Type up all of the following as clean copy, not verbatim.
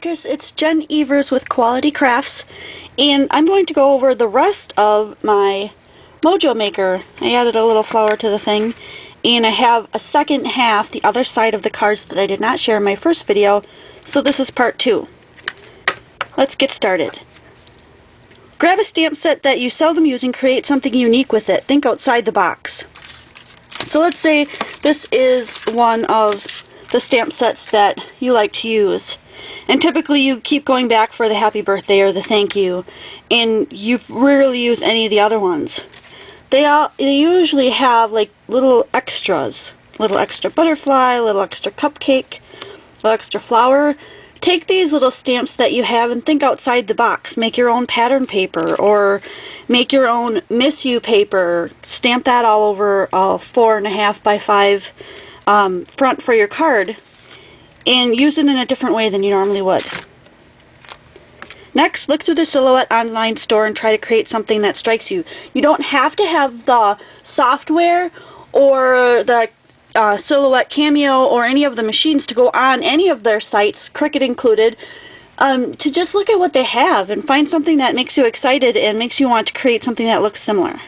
crafters, it's Jen Evers with Quality Crafts, and I'm going to go over the rest of my Mojo maker. I added a little flower to the thing, and I have a second half, the other side of the cards that I did not share in my first video, so this is part 2. Let's get started. Grab a stamp set that you seldom use and create something unique with it. Think outside the box. So let's say this is one of the stamp sets that you like to use. And typically you keep going back for the happy birthday or the thank you, and you rarely use any of the other ones. They usually have like little extras. Little extra butterfly, little extra cupcake, little extra flower. Take these little stamps that you have and think outside the box. Make your own pattern paper or make your own Miss You paper. Stamp that all over a 4.5 by 5 front for your card and use it in a different way than you normally would. Next, look through the Silhouette online store and try to create something that strikes you. You don't have to have the software or the Silhouette Cameo or any of the machines to go on any of their sites, Cricut included, to just look at what they have and find something that makes you excited and makes you want to create something that looks similar.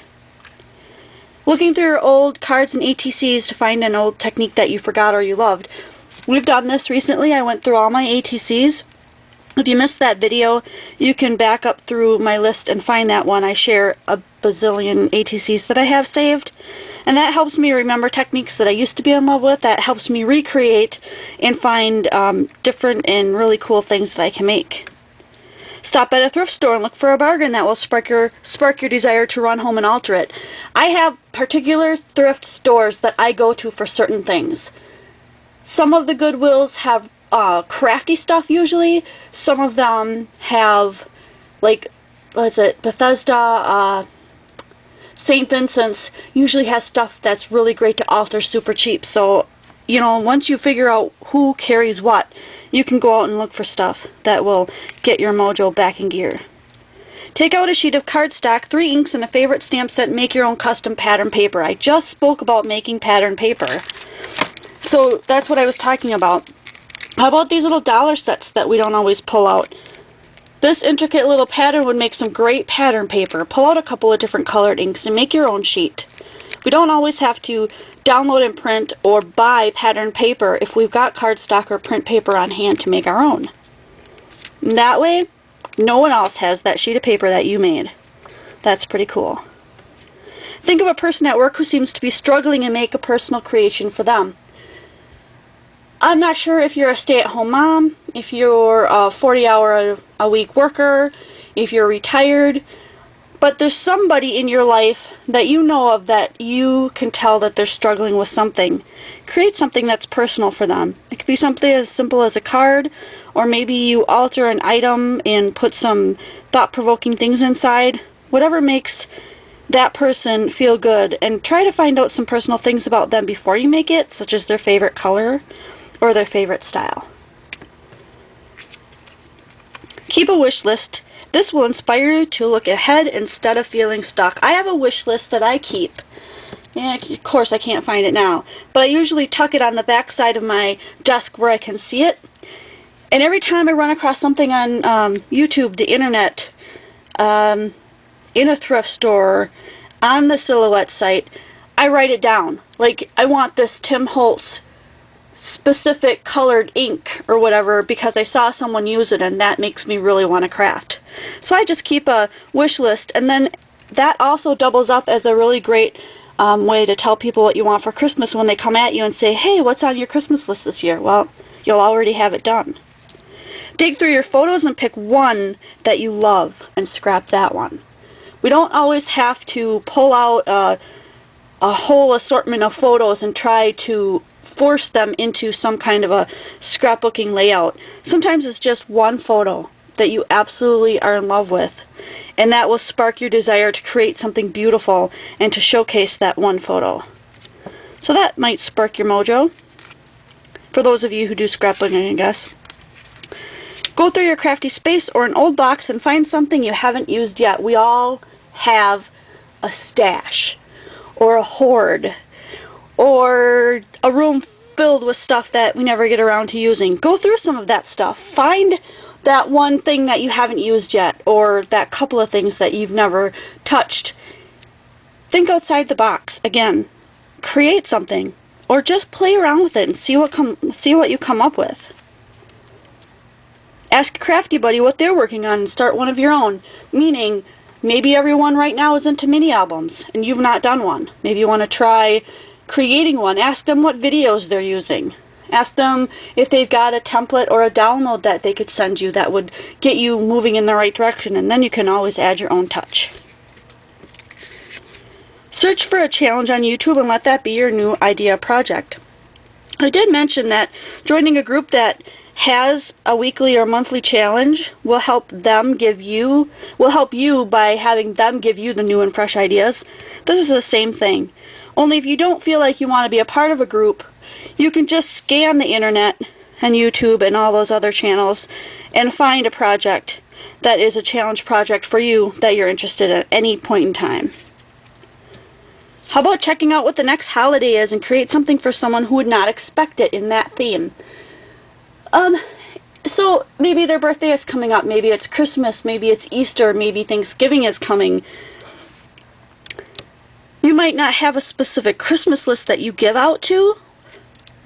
Looking through your old cards and ATCs to find an old technique that you forgot or you loved. We've done this recently. I went through all my ATCs. If you missed that video, you can back up through my list and find that one. I share a bazillion ATCs that I have saved. And that helps me remember techniques that I used to be in love with. That helps me recreate and find different and really cool things that I can make. Stop at a thrift store and look for a bargain that will spark your desire to run home and alter it. I have particular thrift stores that I go to for certain things. Some of the Goodwills have crafty stuff usually. Some of them have, like, what is it, Bethesda, St. Vincent's usually has stuff that's really great to alter super cheap. So, you know, once you figure out who carries what, you can go out and look for stuff that will get your mojo back in gear. Take out a sheet of cardstock, 3 inks, and a favorite stamp set, and make your own custom pattern paper. I just spoke about making pattern paper. So that's what I was talking about. How about these little dollar sets that we don't always pull out? This intricate little pattern would make some great pattern paper. Pull out a couple of different colored inks and make your own sheet. We don't always have to download and print or buy pattern paper if we've got cardstock or print paper on hand to make our own. And that way, no one else has that sheet of paper that you made. That's pretty cool. Think of a person at work who seems to be struggling and make a personal creation for them. I'm not sure if you're a stay-at-home mom, if you're a 40-hour-a-week worker, if you're retired, but there's somebody in your life that you know of that you can tell that they're struggling with something. Create something that's personal for them. It could be something as simple as a card, or maybe you alter an item and put some thought-provoking things inside. Whatever makes that person feel good, and try to find out some personal things about them before you make it, such as their favorite color or their favorite style. Keep a wish list. This will inspire you to look ahead instead of feeling stuck. I have a wish list that I keep. And of course I can't find it now, but I usually tuck it on the back side of my desk where I can see it. And every time I run across something on YouTube, the internet, in a thrift store, on the Silhouette site, I write it down. Like, I want this Tim Holtz specific colored ink or whatever because I saw someone use it and that makes me really want to craft. So I just keep a wish list, and then that also doubles up as a really great way to tell people what you want for Christmas when they come at you and say, hey, what's on your Christmas list this year? Well, you'll already have it done. Dig through your photos and pick one that you love and scrap that one. We don't always have to pull out a whole assortment of photos and try to force them into some kind of a scrapbooking layout. Sometimes it's just one photo that you absolutely are in love with, and that will spark your desire to create something beautiful and to showcase that one photo. So that might spark your mojo, for those of you who do scrapbooking, I guess. Go through your crafty space or an old box and find something you haven't used yet. We all have a stash or a hoard or a room filled with stuff that we never get around to using. Go through some of that stuff. Find that one thing that you haven't used yet, or that couple of things that you've never touched. Think outside the box. Again, create something, or just play around with it and see what you come up with. Ask a crafty buddy what they're working on and start one of your own. Meaning, maybe everyone right now is into mini albums and you've not done one. Maybe you want to try creating one. Ask them what videos they're using. Ask them if they've got a template or a download that they could send you that would get you moving in the right direction, and then you can always add your own touch. Search for a challenge on YouTube and let that be your new idea project. I did mention that joining a group that has a weekly or monthly challenge will help you by having them give you the new and fresh ideas. This is the same thing. Only if you don't feel like you want to be a part of a group, you can just scan the internet and YouTube and all those other channels and find a project that is a challenge project for you that you're interested in at any point in time. How about checking out what the next holiday is and create something for someone who would not expect it in that theme? So maybe their birthday is coming up, maybe it's Christmas, maybe it's Easter, maybe Thanksgiving is coming. You might not have a specific Christmas list that you give out to,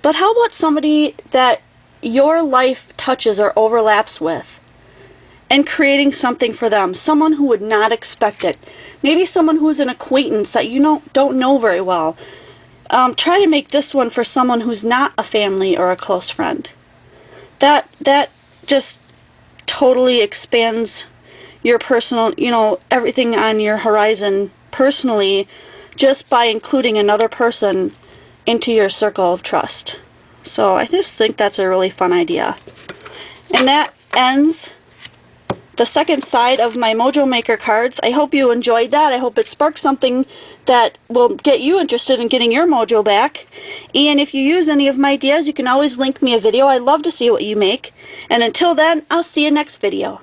but how about somebody that your life touches or overlaps with, and creating something for them, someone who would not expect it. Maybe someone who's an acquaintance that you don't know very well. Try to make this one for someone who's not a family or a close friend. That just totally expands your personal, everything on your horizon personally, just by including another person into your circle of trust. So I just think that's a really fun idea. And that ends the second side of my Mojo Maker cards. I hope you enjoyed that. I hope it sparked something that will get you interested in getting your mojo back. And if you use any of my ideas, you can always link me a video. I'd love to see what you make. And until then, I'll see you next video.